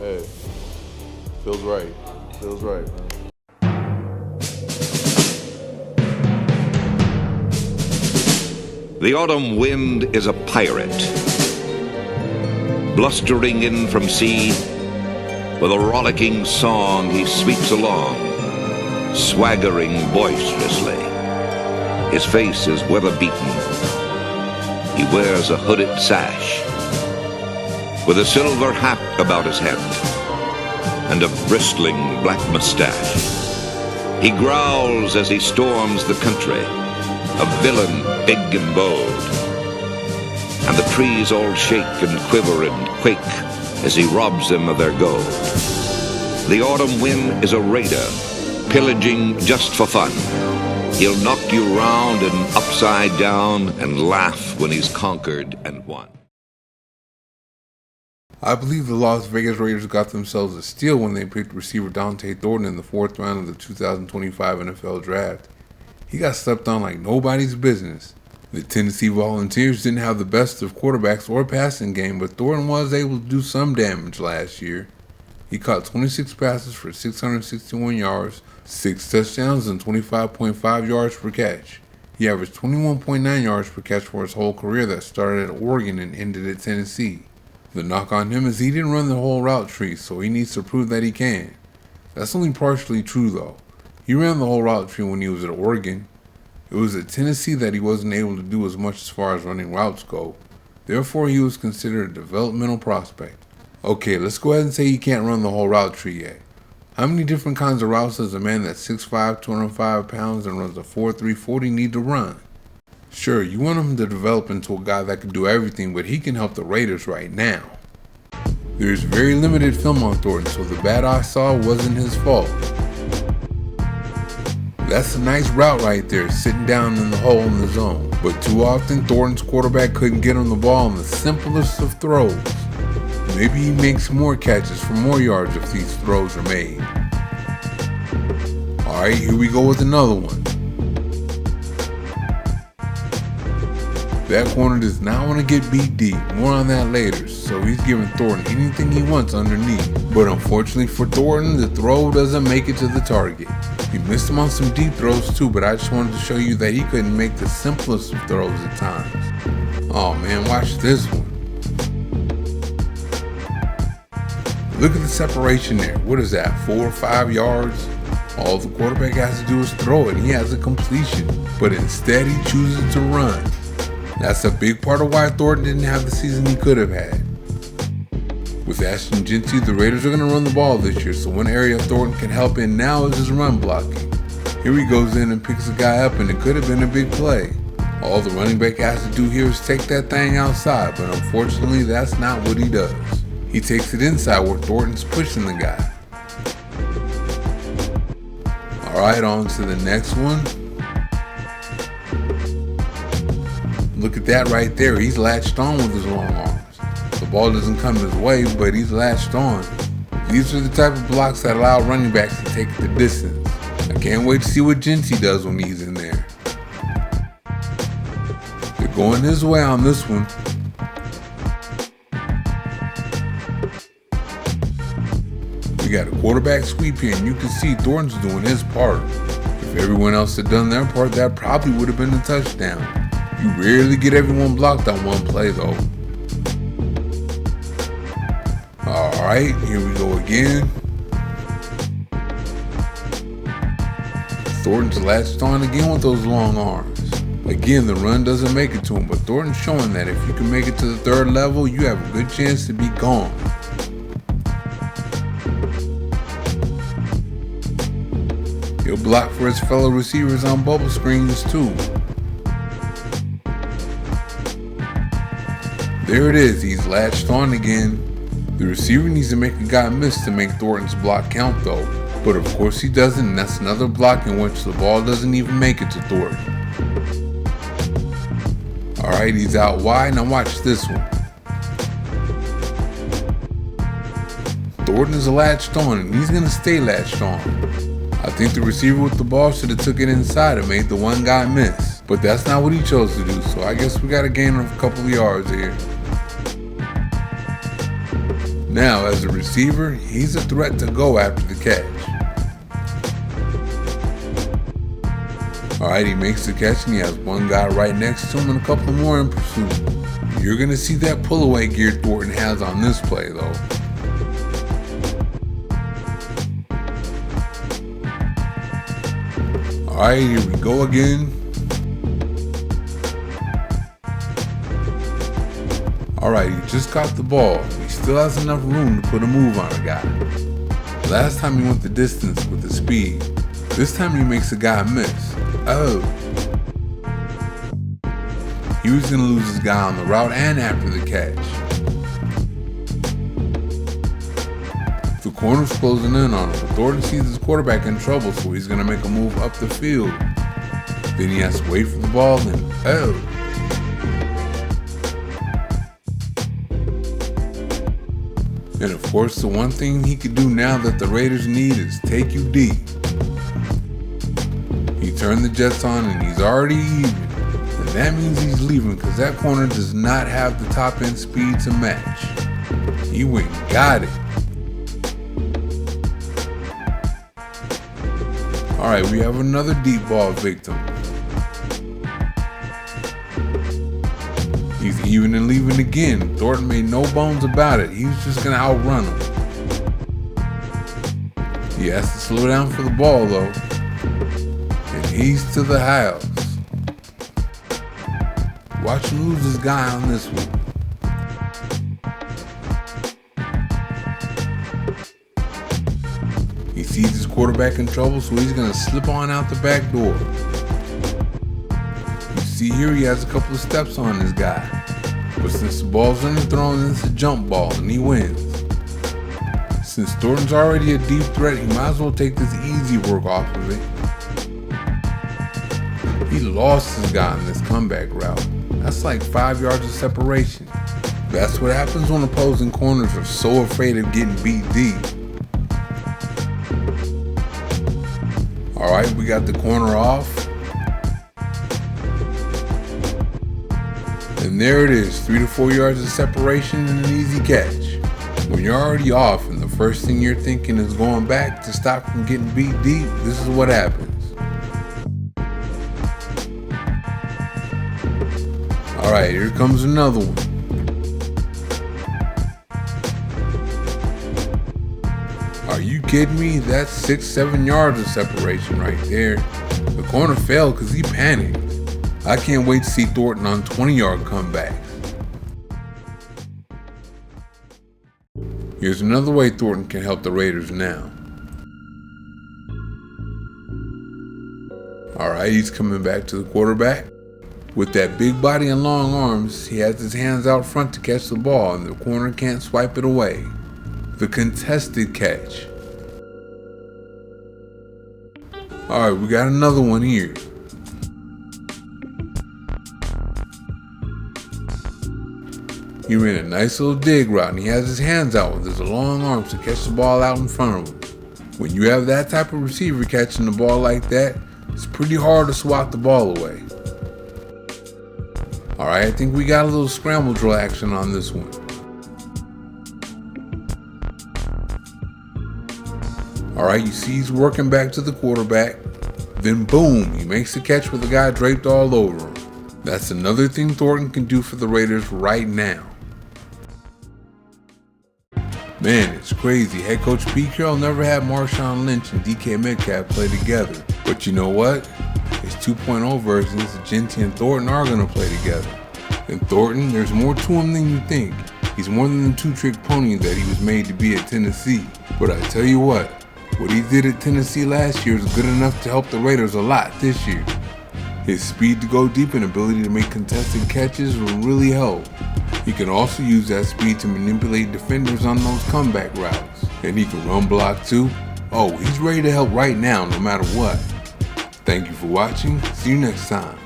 Hey, feels right. Feels right, man. The autumn wind is a pirate, blustering in from sea. With a rollicking song he sweeps along, swaggering boisterously. His face is weather-beaten. He wears a hooded sash, with a silver hat about his head, and a bristling black mustache. He growls as he storms the country, a villain big and bold. And the trees all shake and quiver and quake as he robs them of their gold. The autumn wind is a raider, pillaging just for fun. He'll knock you round and upside down and laugh when he's conquered and won. I believe the Las Vegas Raiders got themselves a steal when they picked receiver Donte Thornton in the 4th round of the 2025 NFL Draft. He got slept on like nobody's business. The Tennessee Volunteers didn't have the best of quarterbacks or passing game, but Thornton was able to do some damage last year. He caught 26 passes for 661 yards, 6 touchdowns, and 25.5 yards per catch. He averaged 21.9 yards per catch for his whole career that started at Oregon and ended at Tennessee. The knock on him is he didn't run the whole route tree, so he needs to prove that he can. That's only partially true though. He ran the whole route tree when he was at Oregon. It was at Tennessee that he wasn't able to do as much as far as running routes go. Therefore, he was considered a developmental prospect. Okay, let's go ahead and say he can't run the whole route tree yet. How many different kinds of routes does a man that's 6'5", 205 pounds and runs a 4.3 40 need to run? Sure, you want him to develop into a guy that can do everything, but he can help the Raiders right now. There's very limited film on Thornton, so the bad I saw wasn't his fault. That's a nice route right there, sitting down in the hole in the zone. But too often, Thornton's quarterback couldn't get him the ball on the simplest of throws. Maybe he makes more catches for more yards if these throws are made. Alright, here we go with another one. That corner does not want to get beat deep. More on that later. So he's giving Thornton anything he wants underneath. But unfortunately for Thornton, the throw doesn't make it to the target. He missed him on some deep throws too, but I just wanted to show you that he couldn't make the simplest of throws at times. Oh man, watch this one. Look at the separation there. What is that, 4 or 5 yards? All the quarterback has to do is throw it. He has a completion, but instead he chooses to run. That's a big part of why Thornton didn't have the season he could have had. With Ashton Jeanty, the Raiders are going to run the ball this year, so one area Thornton can help in now is his run blocking. Here he goes in and picks a guy up, and it could have been a big play. All the running back has to do here is take that thing outside, but unfortunately that's not what he does. He takes it inside where Thornton's pushing the guy. Alright, on to the next one. Look at that right there. He's latched on with his long arms. The ball doesn't come his way, but he's latched on. These are the type of blocks that allow running backs to take the distance. I can't wait to see what Jeanty does when he's in there. They're going his way on this one. We got a quarterback sweep here, and you can see Thornton's doing his part. If everyone else had done their part, that probably would have been a touchdown. You rarely get everyone blocked on one play though. Alright, here we go again. Thornton's latched on again with those long arms. Again, the run doesn't make it to him, but Thornton's showing that if you can make it to the 3rd level, you have a good chance to be gone. He'll block for his fellow receivers on bubble screens too. There it is, he's latched on again. The receiver needs to make a guy miss to make Thornton's block count though. But of course he doesn't, and that's another block in which the ball doesn't even make it to Thornton. Alright, he's out wide, now watch this one. Thornton is latched on, and he's going to stay latched on. I think the receiver with the ball should have took it inside and made the one guy miss. But that's not what he chose to do, so I guess we got to gain a couple of yards here. Now, as a receiver, he's a threat to go after the catch. Alright, he makes the catch and he has one guy right next to him and a couple more in pursuit. You're going to see that pull-away gear Thornton has on this play, though. Alright, here we go again. Alright, he just got the ball. He still has enough room to put a move on a guy. Last time he went the distance with the speed. This time he makes a guy miss. Oh. He was going to lose his guy on the route and after the catch. The corner's closing in on him, but Thornton sees his quarterback in trouble, so he's going to make a move up the field. Then he has to wait for the ball and oh. And of course, the one thing he could do now that the Raiders need is take you deep. He turned the Jets on and he's already even. And that means he's leaving because that corner does not have the top end speed to match. He went and got it. Alright, we have another deep ball victim. He's even and leaving again. Thornton made no bones about it. He was just going to outrun him. He has to slow down for the ball though. And he's to the house. Watch him lose his guy on this one. He sees his quarterback in trouble, so he's going to slip on out the back door. You see here he has a couple of steps on this guy. But since the ball's underthrown, it's a jump ball and he wins. Since Thornton's already a deep threat, he might as well take this easy work off of it. He lost his guy on this comeback route. That's like 5 yards of separation. That's what happens when opposing corners are so afraid of getting beat deep. Alright, we got the corner off. And there it is, 3 to 4 yards of separation and an easy catch. When you're already off and the first thing you're thinking is going back to stop from getting beat deep, this is what happens. Alright, here comes another one. Are you kidding me? That's 6-7 yards of separation right there. The corner failed because he panicked. I can't wait to see Thornton on 20-yard comebacks. Here's another way Thornton can help the Raiders now. Alright, he's coming back to the quarterback. With that big body and long arms, he has his hands out front to catch the ball and the corner can't swipe it away. The contested catch. Alright, we got another one here. He ran a nice little dig route and he has his hands out with his long arms to catch the ball out in front of him. When you have that type of receiver catching the ball like that, it's pretty hard to swat the ball away. Alright, I think we got a little scramble drill action on this one. Alright, you see he's working back to the quarterback. Then boom, he makes the catch with the guy draped all over him. That's another thing Thornton can do for the Raiders right now. Man, it's crazy. Head coach Pete Carroll never had Marshawn Lynch and DK Metcalf play together. But you know what? His 2.0 versions, Genty and Thornton, are going to play together. And Thornton, there's more to him than you think. He's more than the two-trick pony that he was made to be at Tennessee. But I tell you what he did at Tennessee last year is good enough to help the Raiders a lot this year. His speed to go deep and ability to make contested catches will really help. He can also use that speed to manipulate defenders on those comeback routes. And he can run block too. Oh, he's ready to help right now no matter what. Thank you for watching. See you next time.